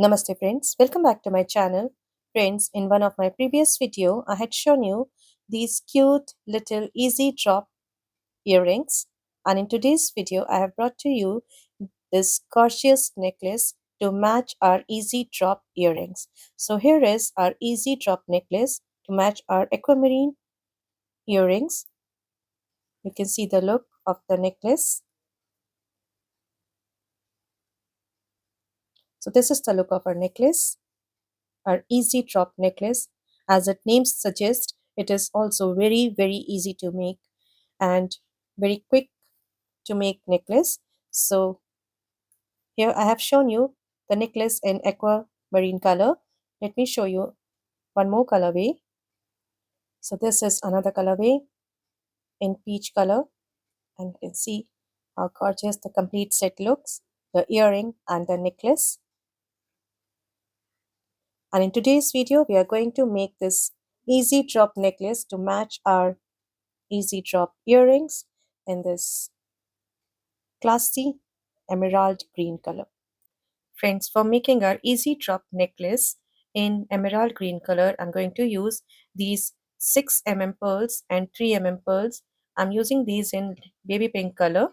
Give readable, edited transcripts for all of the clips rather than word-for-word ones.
Namaste friends, welcome back to my channel. Friends, in one of my previous video, I had shown you these cute little easy drop earrings, and in today's video, I have brought to you this gorgeous necklace to match our easy drop earrings. So here is our easy drop necklace to match our aquamarine earrings. You can see the look of the necklace. So this is the look of our necklace. Our easy drop necklace. As its name suggests, it is also very easy to make and very quick to make necklace. So here I have shown you the necklace in aquamarine color. Let me show you one more colorway. So this is another colorway in peach color, and you can see how gorgeous the complete set looks, the earring and the necklace. And in today's video, we are going to make this easy drop necklace to match our easy drop earrings in this classy emerald green color. Friends, for making our easy drop necklace in emerald green color, I'm going to use these 6 pearls and 3 pearls. I'm using these in baby pink color,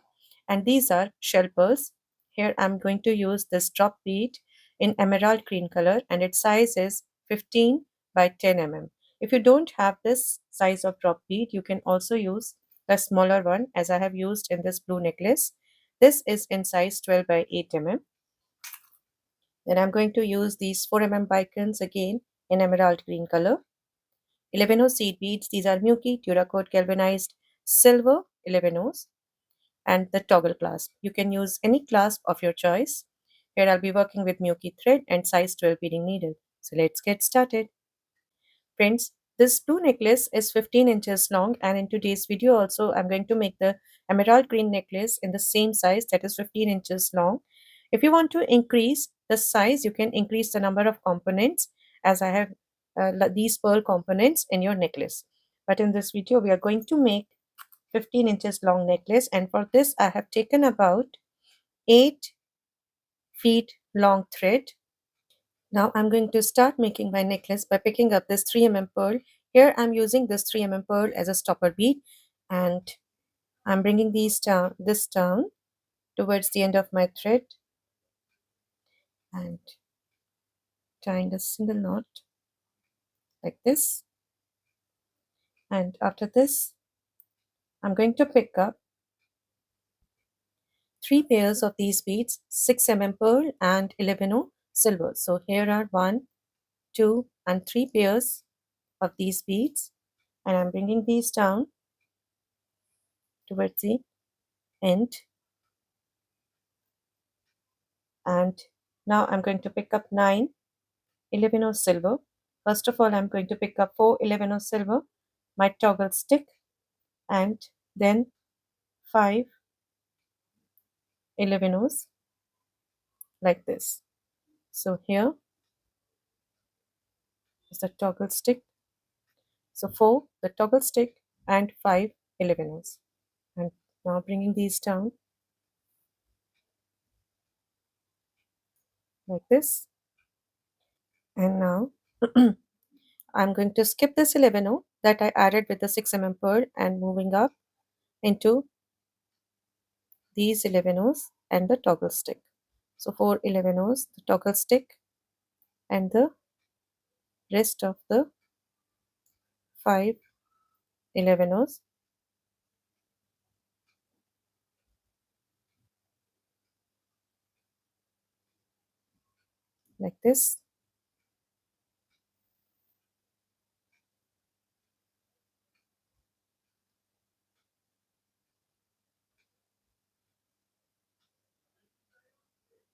and these are shell pearls. Here I'm going to use this drop bead in emerald green color, and its size is 15 by 10 If you don't have this size of drop bead, you can also use a smaller one, as I have used in this blue necklace. This is in size 12 by 8 Then I'm going to use these 4 bicones again in emerald green color. 11 seed beads. These are Miyuki duracoat galvanized silver 11 and the toggle clasp. You can use any clasp of your choice. Here I'll be working with Miyuki thread and size 12 beading needle. So let's get started. Friends, this blue necklace is 15 inches long, and in today's video also I'm going to make the emerald green necklace in the same size, that is 15 inches long. If you want to increase the size, you can increase the number of components, as I have these pearl components in your necklace. But in this video we are going to make 15 inches long necklace, and for this I have taken about 8 feet long thread. Now I'm going to start making my necklace by picking up this 3 pearl. Here I'm using this 3 pearl as a stopper bead, and I'm bringing this down towards the end of my thread and tying a single knot like this. And after this, I'm going to pick up 3 pairs of these beads, 6 pearl and 11 silver. So here are 1, 2 and 3 pairs of these beads, and I'm bringing these down towards the end. And now I'm going to pick up 9 11 silver. First of all, I'm going to pick up 4 11 silver, my toggle stick, and then 5 11 like this. So here is the toggle stick. So 4 the toggle stick and 5 11, and now bringing these down like this. And now I'm going to skip this 11 that I added with the 6 pearl and moving up into these 11 and the toggle stick. So 4 11 the toggle stick, and the rest of the 5 11 like this.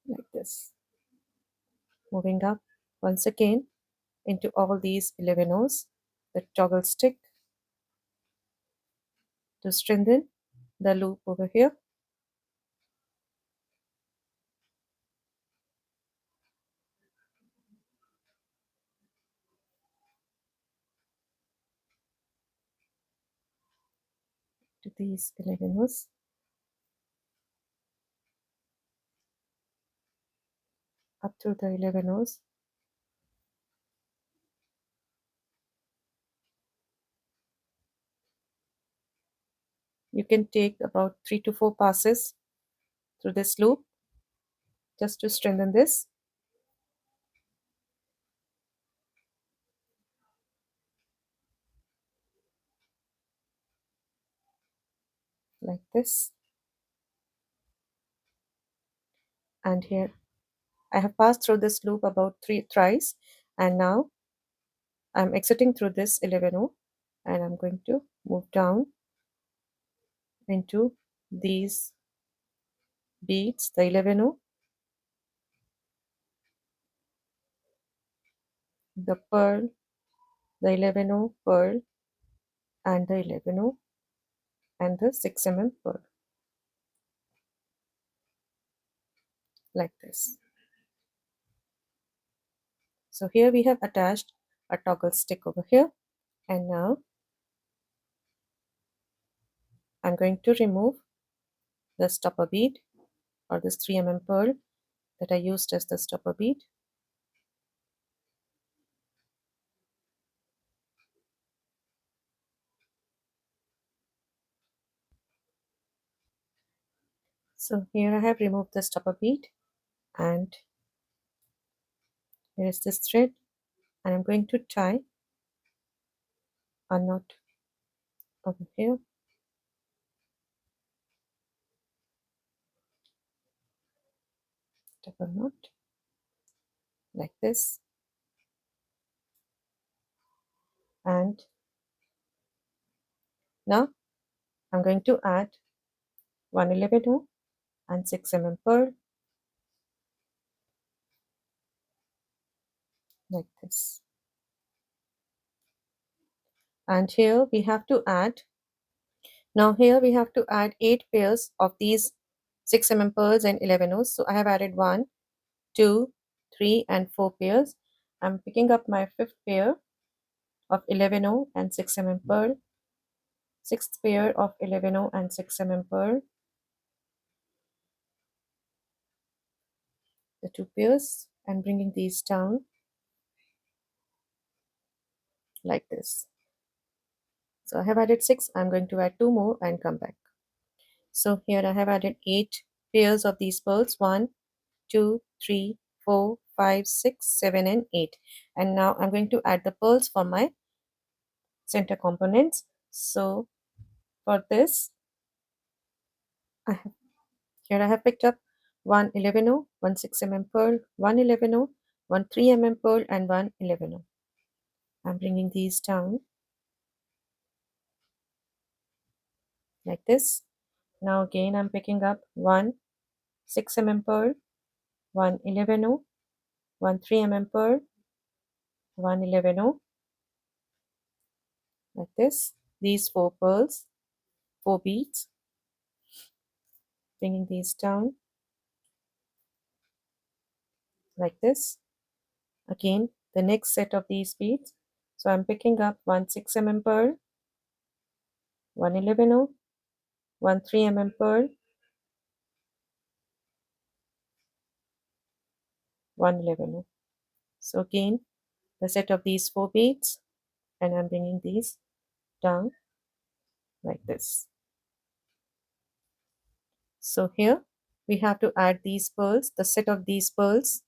Like this. Moving up once again into all these 11 the toggle stick to strengthen the loop over here. To these 11 up through the 11 rows. You can take about 3 to 4 passes through this loop just to strengthen this. Like this. And here I have passed through this loop about 3 thrice, and now I'm exiting through this 11 row, and I'm going to move down into these beads, the 11 row, the pearl, the 11 row pearl, and the 11 row, and the 6 pearl, like this. So here we have attached a toggle stick over here, and now I'm going to remove the stopper bead, or this 3 pearl that I used as the stopper bead. So here I have removed the stopper bead, and here is this thread, and I'm going to tie a knot over here, double knot, like this, and now I'm going to add 111 hook and 6 pearl, like this. And here we have to add, now here we have to add 8 pairs of these 6 pearls and 11 O's. So I have added 1, 2, 3 and 4 pairs. I'm picking up my 5th pair of 11 O and 6 pearl, 6th pair of 11 O and 6 pearl, the 2 pairs, and bringing these down like this. So I have added 6, I'm going to add 2 more and come back. So here I have added 8 pairs of these pearls, 1, 2, 3, 4, 5, 6, 7 and 8. And now I'm going to add the pearls for my center components. So for this, here I have picked up 1 11 O, 1 6 pearl, 1 11 O, 1 3 pearl and 1 11 O. I'm bringing these down like this. Now again I'm picking up 1 6 pearl, 1 11 O, 1 3 pearl, 1 11 O, like this. These 4 pearls, 4 beads, bringing these down like this. Again the next set of these beads. So I'm picking up 1 6 pearl, 1 11 O, 1 3 pearl, 1 11 O. So again the set of these 4 beads, and I'm bringing these down like this. So here we have to add these pearls, the set of these pearls,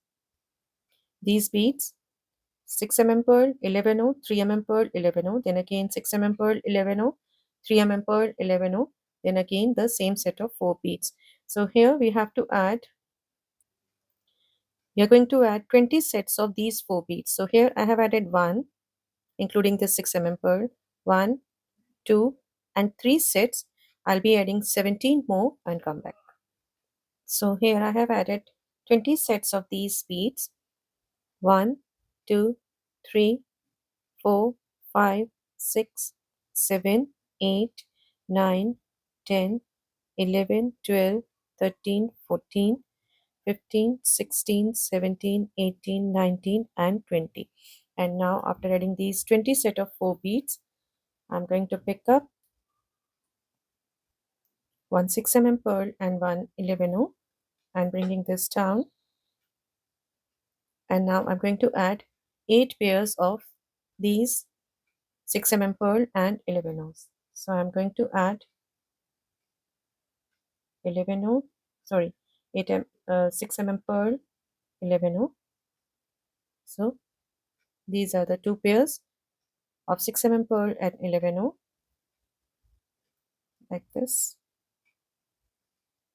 these beads, 6 pearl, 11 O, 3 pearl, 11 O, then again 6 pearl, 11 O, 3 pearl, 11 O, then again the same set of 4 beads. So here we have to add, we are going to add 20 sets of these 4 beads. So here I have added 1, including the 6 pearl, 1, 2 and 3 sets. I'll be adding 17 more and come back. So here I have added 20 sets of these beads. 1, 2, 3, 4, 5, 6, 7, 8, 9, 10, 11, 12, 13, 14, 15, 16, 17, 18, 19 and 20. And now after adding these 20 set of 4 beads, I'm going to pick up 1 6 pearl and 1 11 O and bringing this down And now I'm going to add 8 pairs of these 6 pearl and 11 O's. So I'm going to add 11 O, sorry, 6 pearl, 11 O. So these are the 2 pairs of 6 pearl and 11 O, like this.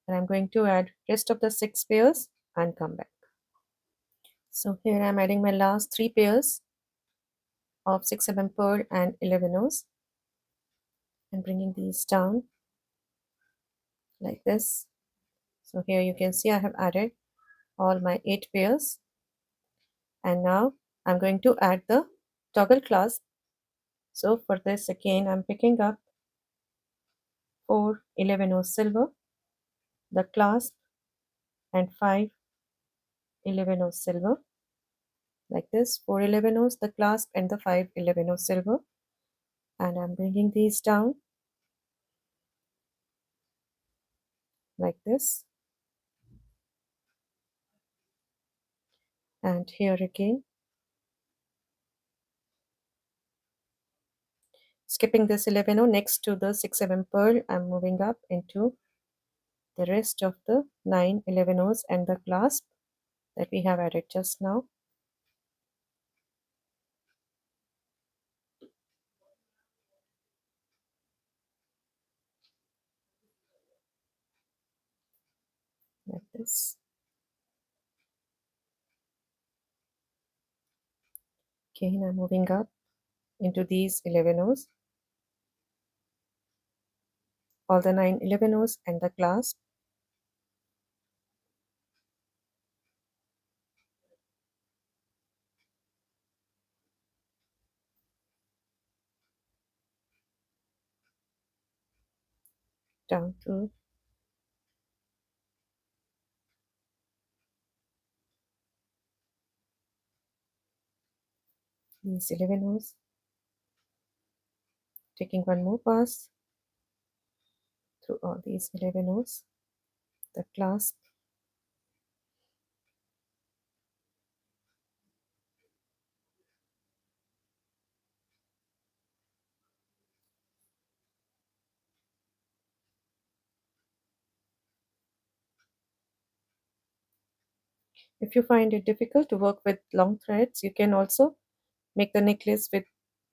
And I'm going to add rest of the 6 pairs and come back. So here I'm adding my last 3 pairs of 6 pearl and 11 O's and bringing these down like this. So here you can see I have added all my 8 pairs, and now I'm going to add the toggle clasp. So for this again I'm picking up 4 11 O's silver, the clasp, and 5 11 O's silver, like this. 4 11 O's, the clasp, and the 5 11 O's silver, and I'm bringing these down like this. And here again, skipping this 11 O next to the 6 pearl, I'm moving up into the rest of the 9 11 O's and the clasp that we have added just now. Like this. Again, I'm moving up into these 11 O's, all the 9 11 O's and the clasp. Down to these 11 O's, taking one more pass through all these 11 O's, the clasp, if you find it difficult to work with long threads, you can also make the necklace with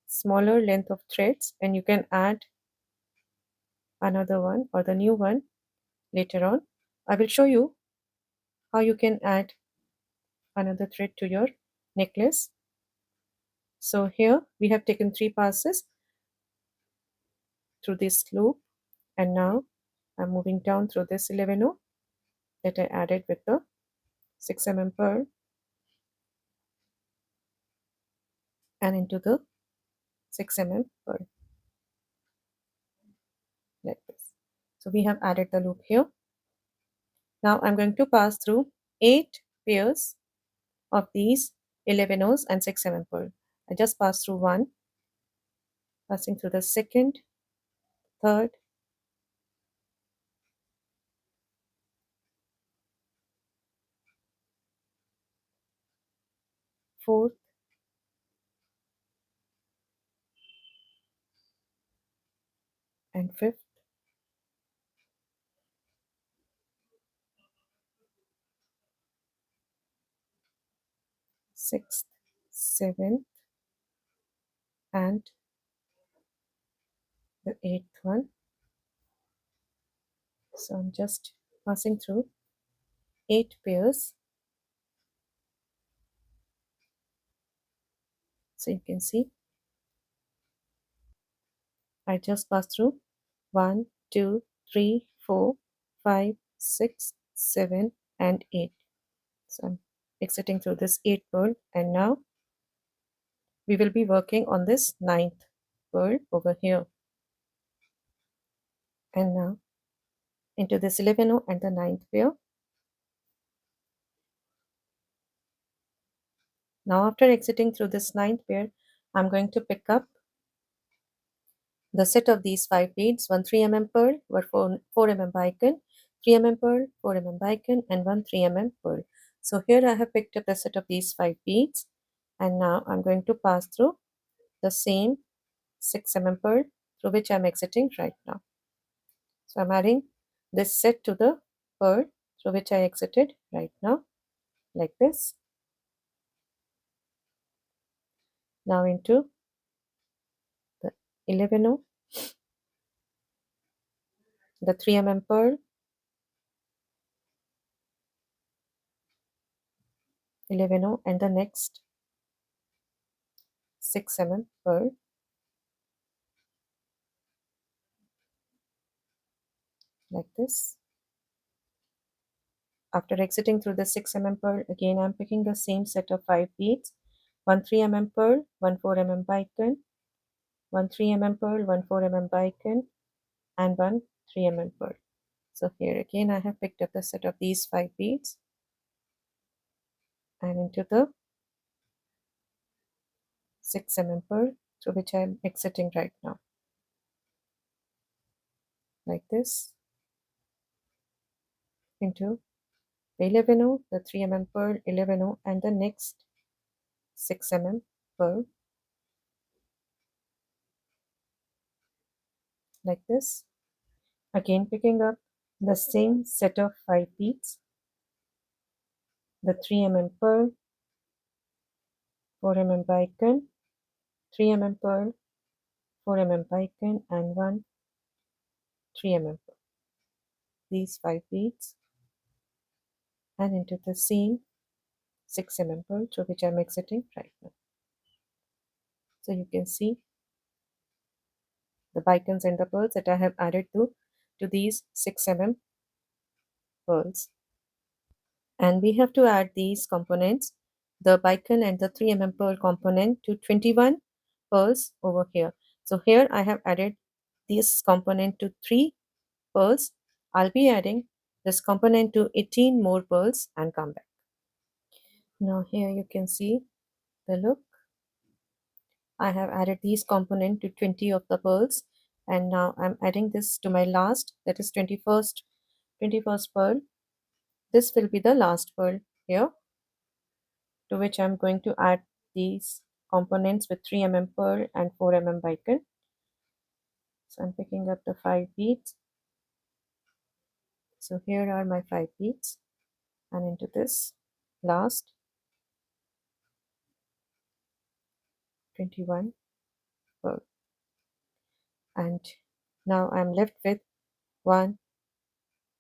smaller length of threads, and you can add another one or the new one later on. I will show you how you can add another thread to your necklace. So here we have taken 3 passes through this loop, and now I'm moving down through this 11 O that I added with the 6 pearl and into the 6 pearl, like this. So we have added the loop here. Now I'm going to pass through 8 pairs of these 11 O's and 6 pearl. I just passed through one, passing through the second, third, fourth, and fifth, sixth, seventh, and the eighth one. So I'm just passing through 8 pairs. So you can see I just passed through 1, 2, 3, 4, 5, 6, 7, and 8. So I'm exiting through this 8 pearl, and now we will be working on this 9th pearl over here. And now into this 11 O and the 9th pair. Now after exiting through this 9th pair, I'm going to pick up the set of these 5 beads, one 3 pearl, one 4 bicone, 3 pearl, 4 bicone, and one 3 pearl. So here I have picked up a set of these 5 beads, and now I'm going to pass through the same 6 mm pearl through which I'm exiting right now. So I'm adding this set to the pearl through which I exited right now, like this. Now into the 11O, the 3 mm pearl, 11O, and the next 6 mm pearl, like this. After exiting through the 6 mm pearl, again I'm picking the same set of 5 beads, one 3 mm pearl, one 4 mm bicone, one 3 mm pearl, one 4 mm bicone, and one 3 mm pearl. So here again I have picked up the set of these 5 beads and into the 6 mm pearl through which I am exiting right now, like this, into the 11O, the 3 mm pearl, 11O, and the next 6 mm pearl, like this. Again picking up the same set of 5 beads, the 3 mm pearl, 4 mm bicone, 3 mm pearl, 4 mm bicone, and one 3 mm pearl. These 5 beads and into the same 6 mm pearl through which I am exiting right now. So you can see the bicones and the pearls that I have added to these 6 mm pearls. And we have to add these components, the bicone and the 3 mm pearl component, to 21 pearls over here. So here I have added this component to 3 pearls. I'll be adding this component to 18 more pearls and come back. Now here you can see the look. I have added these component to 20 of the pearls, and now I'm adding this to my last, that is 21st pearl. This will be the last pearl here, to which I'm going to add these components with 3 mm pearl and 4 mm bicone. So I'm picking up the 5 beads. So here are my 5 beads, and into this last 21 pearl. And now I'm left with 1,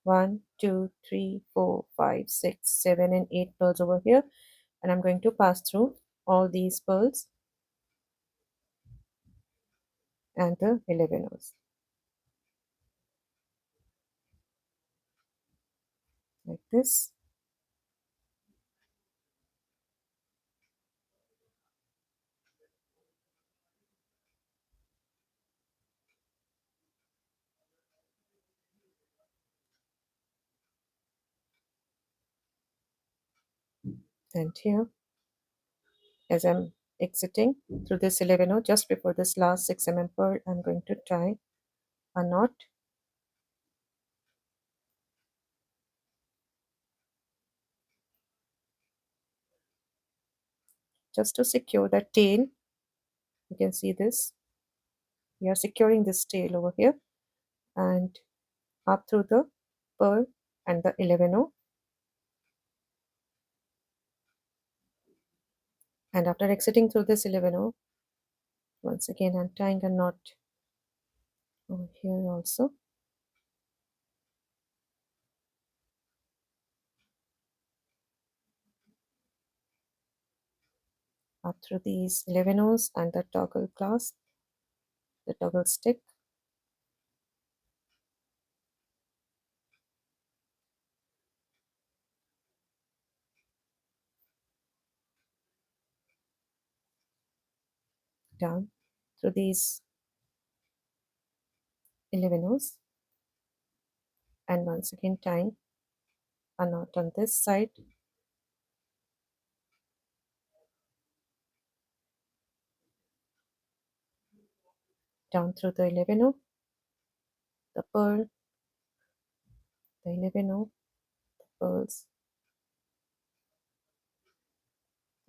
1, 2, 3, 4, 5, 6, 7, and 8 pearls over here, and I'm going to pass through all these pearls and the 11 O's, like this. And here, as I'm exiting through this 11 O, just before this last 6 mm pearl, I'm going to tie a knot just to secure the tail. You can see this. We are securing this tail over here and up through the pearl and the 11 O. And after exiting through this 11 O, once again I'm tying a knot over here also, up through these 11 O's and the toggle clasp, the toggle stick, down through these 11 O's, and once again tying a knot on this side, down through the 11 O, the pearl, the 11 O, the pearls,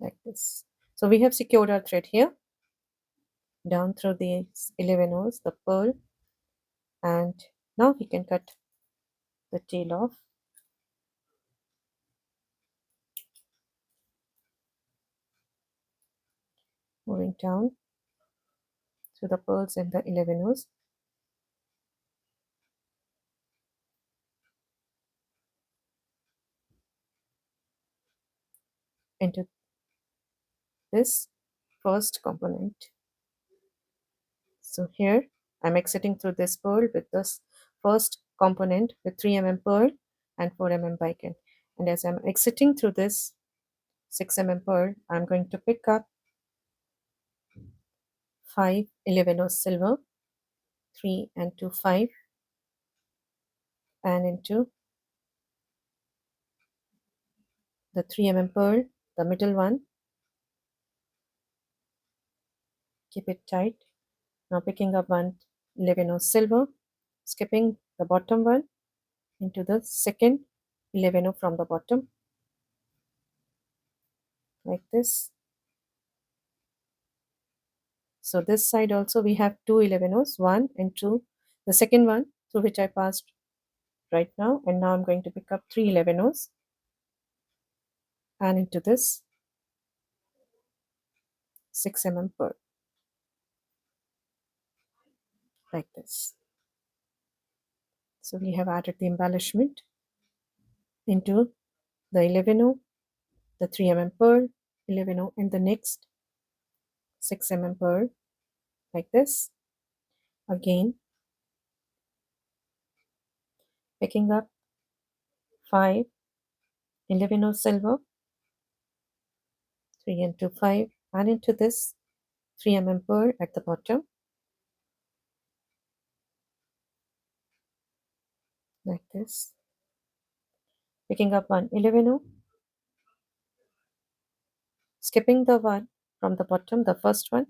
like this. So we have secured our thread here down through these 11 rows, the pearl, and now we can cut the tail off. Moving down through the pearls and the 11 rows into this first component. So here I'm exiting through this pearl with this first component with 3 mm pearl and 4 mm bicone. And as I'm exiting through this 6 mm pearl, I'm going to pick up 5 11 of silver, 3 and 2 5, and into the 3 mm pearl, the middle one, keep it tight. Now picking up one 11 of silver, skipping the bottom one into the second 11 from the bottom, like this. So this side also we have two 11s, 1 and 2, the second one through which I passed right now, and now I'm going to pick up 3 11s and into this 6 mm pearl, like this. So we have added the embellishment into the 11, the 3 mm pearl, 11 and the next 6 mm pearl, like this. Again picking up 5 11 silver, 3 and 2 5, and into this 3 mm pearl at the bottom, like this. Picking up one 11, skipping the one from the bottom, the first one,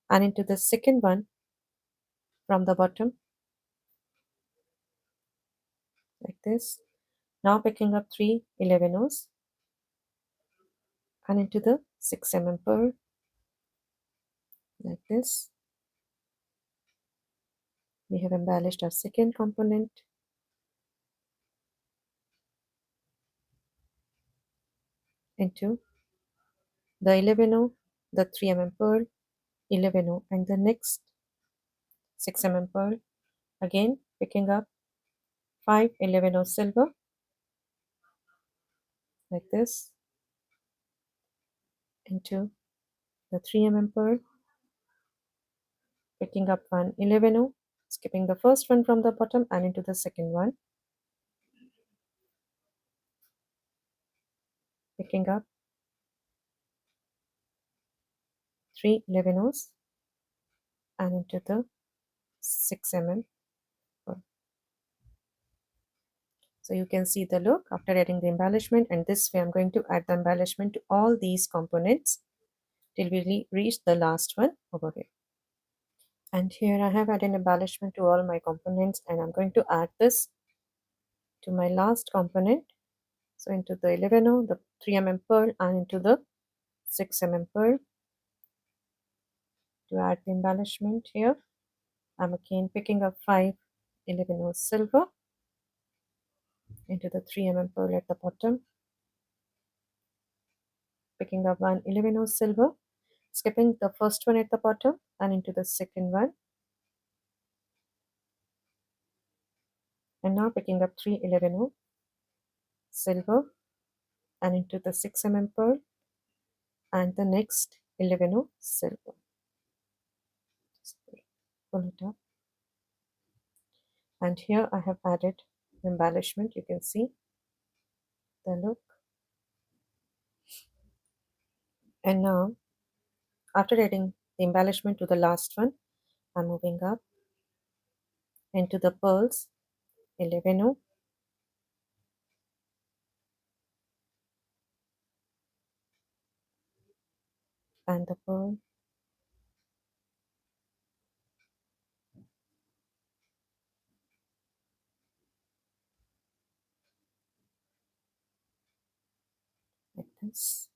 and into the second one from the bottom, like this. Now picking up 3 11s and into the 6 mm pearl, like this. We have embellished our second component into the 11, the 3 mm pearl, 11, and the next 6 mm pearl. Again picking up 5 11 silver, like this, into the 3 mm pearl, picking up one 11, skipping the first one from the bottom and into the second one, picking up 3 11s and into the 6 mm pearl. So you can see the look after adding the embellishment, and this way I'm going to add the embellishment to all these components till we reach the last one over here. And here I have added embellishment to all my components, and I'm going to add this to my last component. So into the 11, the 3 mm pearl, and into the 6 mm pearl. To add the embellishment here, I'm again picking up 5 11 silver into the 3 mm pearl at the bottom, picking up one 11 silver, skipping the first one at the bottom and into the second one, and now picking up 3 11 silver and into the 6 mm pearl and the next 11 silver. Just pull it up, and here I have added embellishment. You can see the look. And now after adding the embellishment to the last one, I'm moving up into the pearls 11 and the pearl, like this.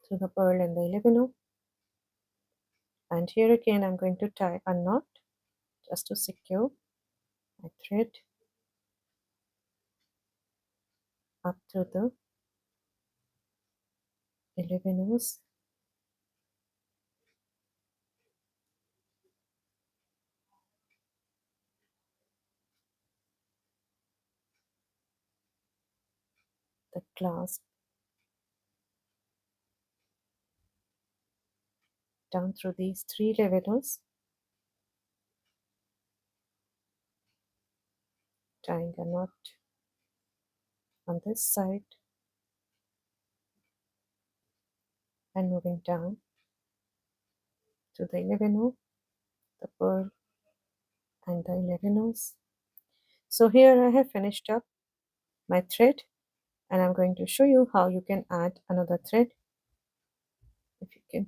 through the pearl and the 11, and here again I'm going to tie a knot just to secure my thread up to the 11, the clasp down through these 3 levels, tying a knot on this side and moving down to the 11, the pearl and the 11. So here I have finished up my thread, and I'm going to show you how you can add another thread. If you can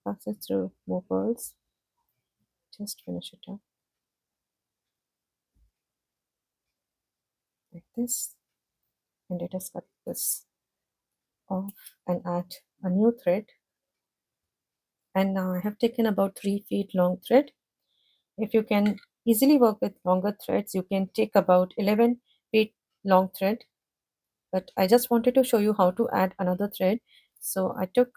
pass it through more pearls, just finish it up like this, and let us cut this off and add a new thread. And now I have taken about 3 feet long thread. If you can easily work with longer threads, you can take about 11 feet long thread, but I just wanted to show you how to add another thread. So I took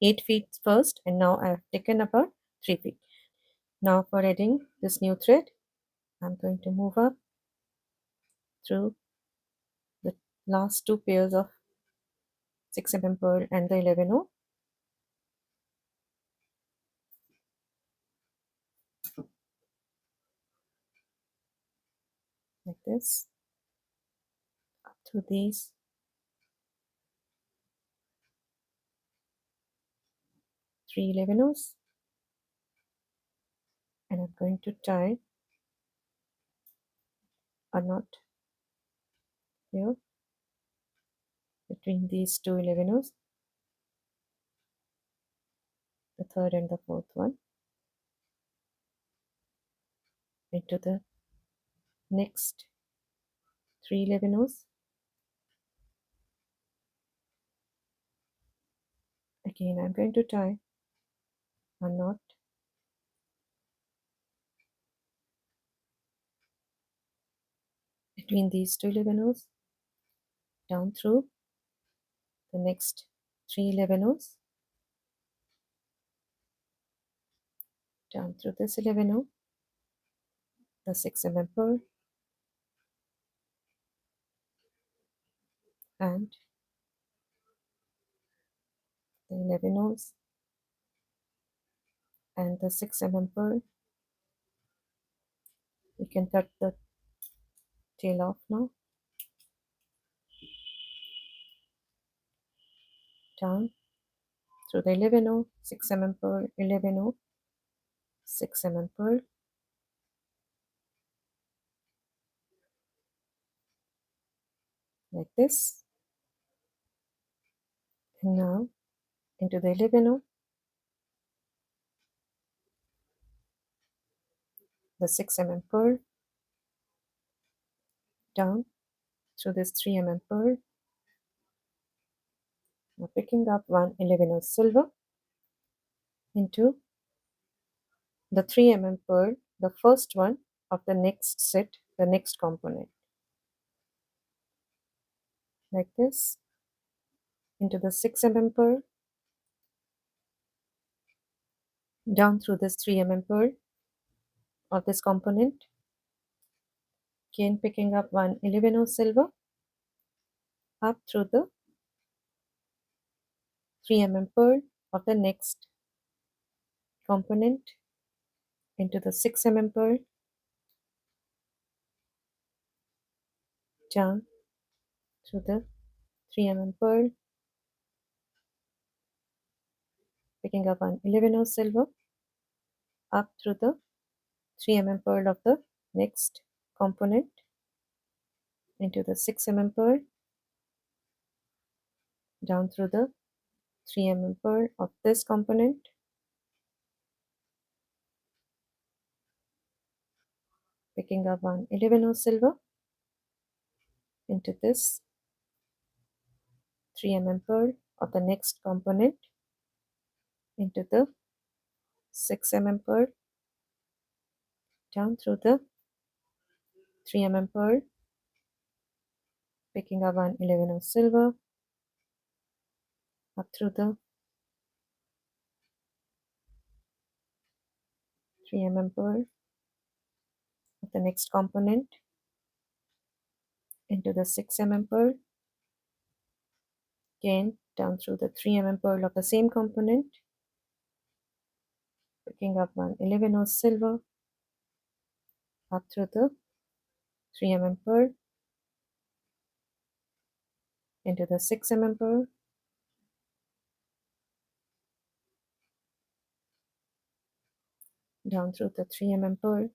8 feet first, and now I have taken about 3 feet. Now for adding this new thread, I'm going to move up through the last 2 pairs of 6 pearl and the 11 like this, up through these 3 11, and I'm going to tie a knot here between these 2 11, the third and the fourth one, into the next 3 11. Again, I'm going to tie a knot between these 2 11, down through the next 3 11, down through this 11, the 6 pearl, and the 11 and the 6 pearl. You can cut the tail off now. Down through the 11 6 pearl, 11 6 pearl, like this, and now into the 11, the 6 pearl, down through this 3 pearl. Now picking up one 11 silver into the 3 pearl, the first one of the next set, the next component, like this, into the 6 pearl, down through this 3 pearl of this component, again picking up one 11 silver, up through the 3 pearl of the next component, into the 6 pearl, down through the 3 pearl, picking up an 11 silver, up through the 3 pearl of the next component, into the 6 pearl, down through the 3 pearl of this component, picking up one 11 silver, into this 3 mm pearl of the next component into the 6 mm pearl, down through the 3 mm pearl, picking up one 11 of silver, up through the 3 mm pearl of the next component into the 6 mm pearl, again down through the 3 mm pearl of the same component, picking up one 11 of silver, up through the 3 mm pearl into the 6 mm pearl, down through the 3 mm pearl.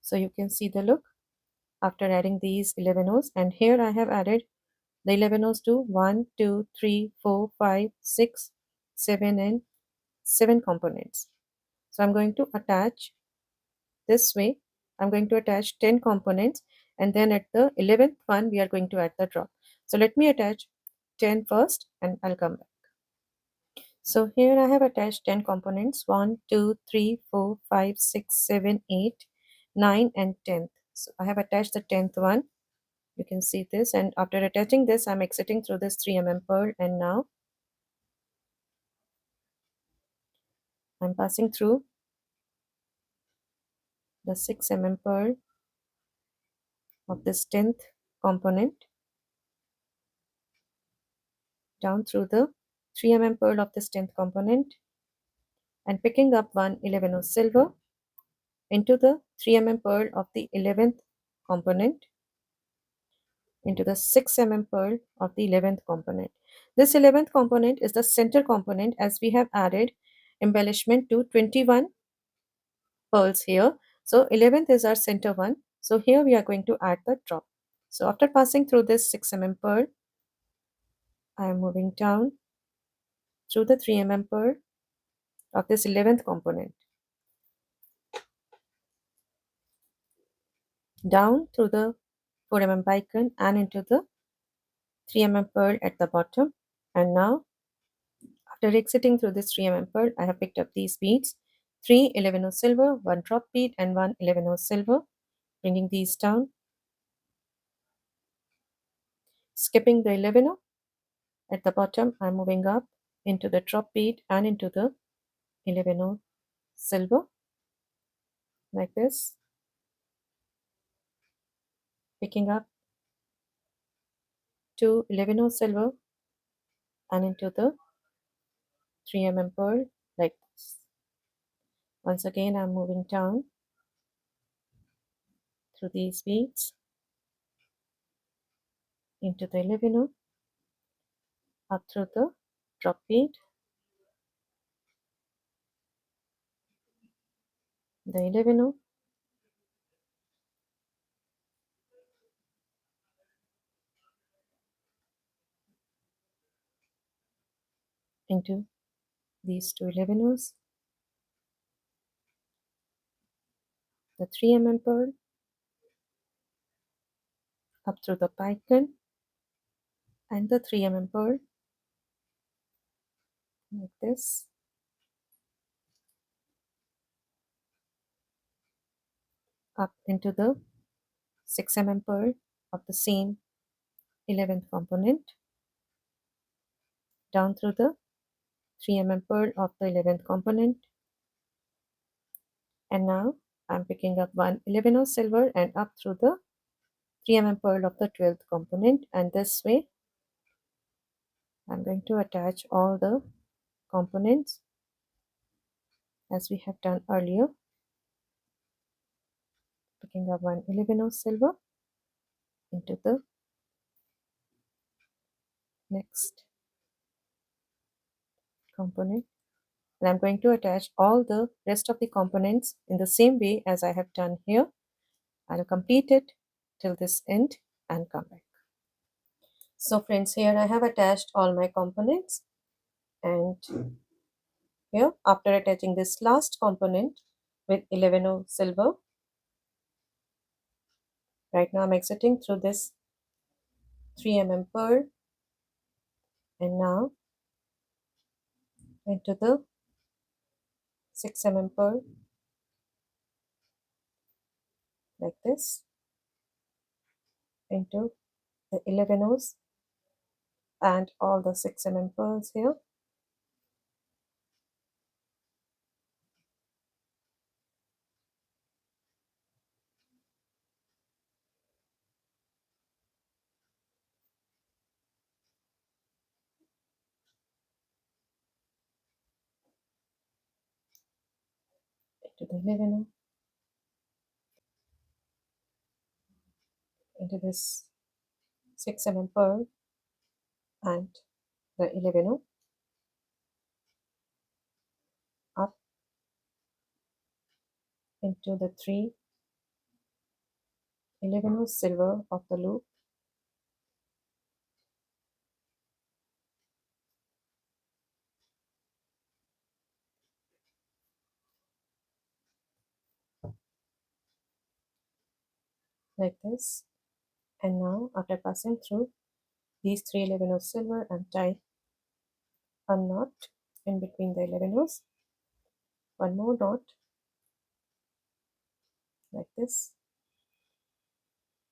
So you can see the look after adding these 11 O's, and here I have added the 11 O's to 1, 2, 3, 4, 5, 6, 7 and 7 components. So I'm going to attach this way. I'm going to attach 10 components, and then at the 11th one we are going to add the drop. So let me attach 10 first and I'll come back. So here I have attached 10 components, 1, 2, 3, 4, 5, 6, 7, 8, 9 and 10th. So I have attached the 10th one. You can see this, and after attaching this I'm exiting through this 3 mm pearl, and now I'm passing through the 6 mm pearl of this 10th component, down through the 3 mm pearl of this 10th component, and picking up one 11 of silver into the 3 mm pearl of the 11th component, into the 6 mm pearl of the 11th component. This 11th component is the center component, as we have added embellishment to 21 pearls here. So 11th is our center one. So here we are going to add the drop. So after passing through this 6 mm pearl, I am moving down through the 3 mm pearl of this 11th component, down through the 4 mm bicone and into the 3 mm pearl at the bottom. And now after exiting through this 3 mm pearl, I have picked up these beads, 3 11 silver, 1 drop bead and 1 11 silver, bringing these down, skipping the 11 at the bottom. I'm moving up into the drop bead and into the 11 silver, like this, picking up 2 11 silver and into the 3 mm pearl, like this. Once again I'm moving down through these beads into the 11, up through the drop bead, the 11, into these two 11s, the 3 mm pearl, up through the bicone and the 3 mm pearl, like this, up into the 6 mm pearl of the same 11th component, down through the 3 mm pearl of the 11th component, and now I'm picking up one 11 of silver and up through the 3 mm pearl of the 12th component, and this way I'm going to attach all the components as we have done earlier, picking up one 11 of silver into the next component, and I'm going to attach all the rest of the components in the same way as I have done here. I'll complete it till this end and come back. So friends, here I have attached all my components, and here after attaching this last component with 11 of silver, right now I'm exiting through this 3 mm pearl And now into the 6 mm pearl like this, into the 11 O's and all the 6 mm pearls here. Into the 11 O, into this 6 mm pearl and the 11 O, up into the 3 11 O silver of the loop, like this. And now after passing through these 3 11 O's silver and tie a knot in between the 11 O's, one more knot like this,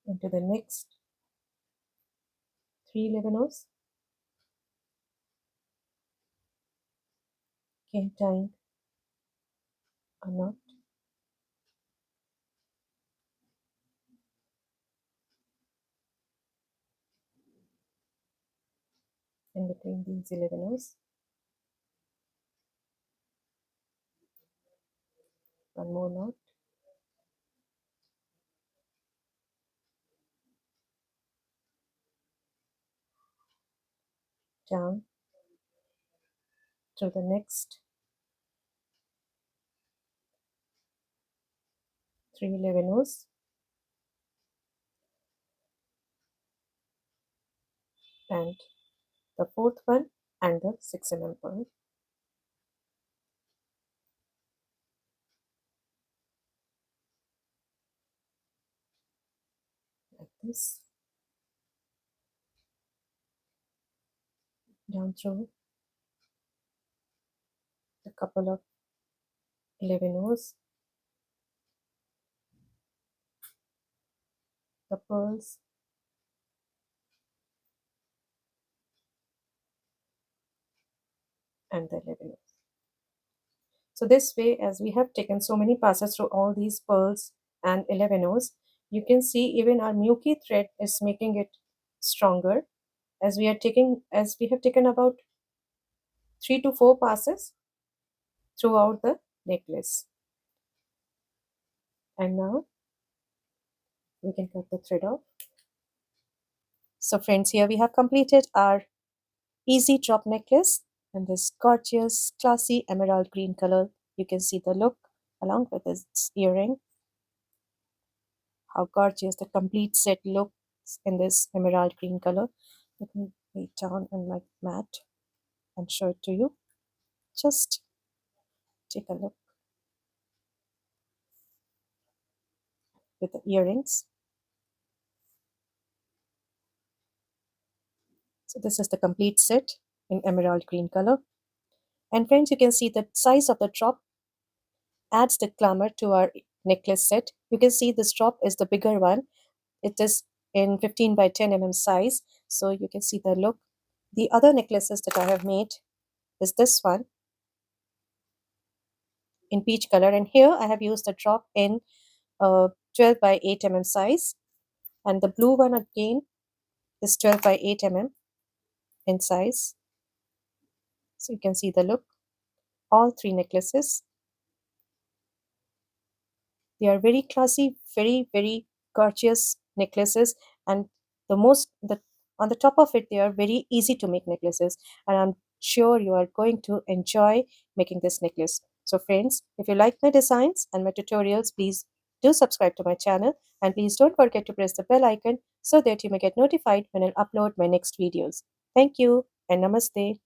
into the next 3 11 O's, again tying a knot in between these 11 O's, one more knot, down to the next 3 11 O's, and the fourth one and the 6 mm pearl, like this, down through a couple of 11 O's, the pearls, and the 11 O's. So this way, as we have taken so many passes through all these pearls and 11 O's, you can see even our Miyuki thread is making it stronger, as we have taken about 3 to 4 passes throughout the necklace. And now we can cut the thread off. So friends, here we have completed our easy drop necklace in this gorgeous classy emerald green color. You can see the look along with its earring, how gorgeous the complete set looks in this emerald green color. Let me lay it down on my mat and show it to you. Just take a look with the earrings. So this is the complete set in emerald green color. And friends, you can see the size of the drop adds the glamour to our necklace set. You can see this drop is the bigger one. It is in 15 by 10 mm size. So you can see the look. The other necklaces that I have made is this one in peach color. And here I have used the drop in 12 by 8 mm size. And the blue one again is 12 by 8 mm in size. So you can see the look. All three necklaces. They are very classy, very gorgeous necklaces, and on the top of it, they are very easy to make necklaces, and I'm sure you are going to enjoy making this necklace. So friends, if you like my designs and my tutorials, please do subscribe to my channel, and please don't forget to press the bell icon so that you may get notified when I upload my next videos. Thank you and namaste.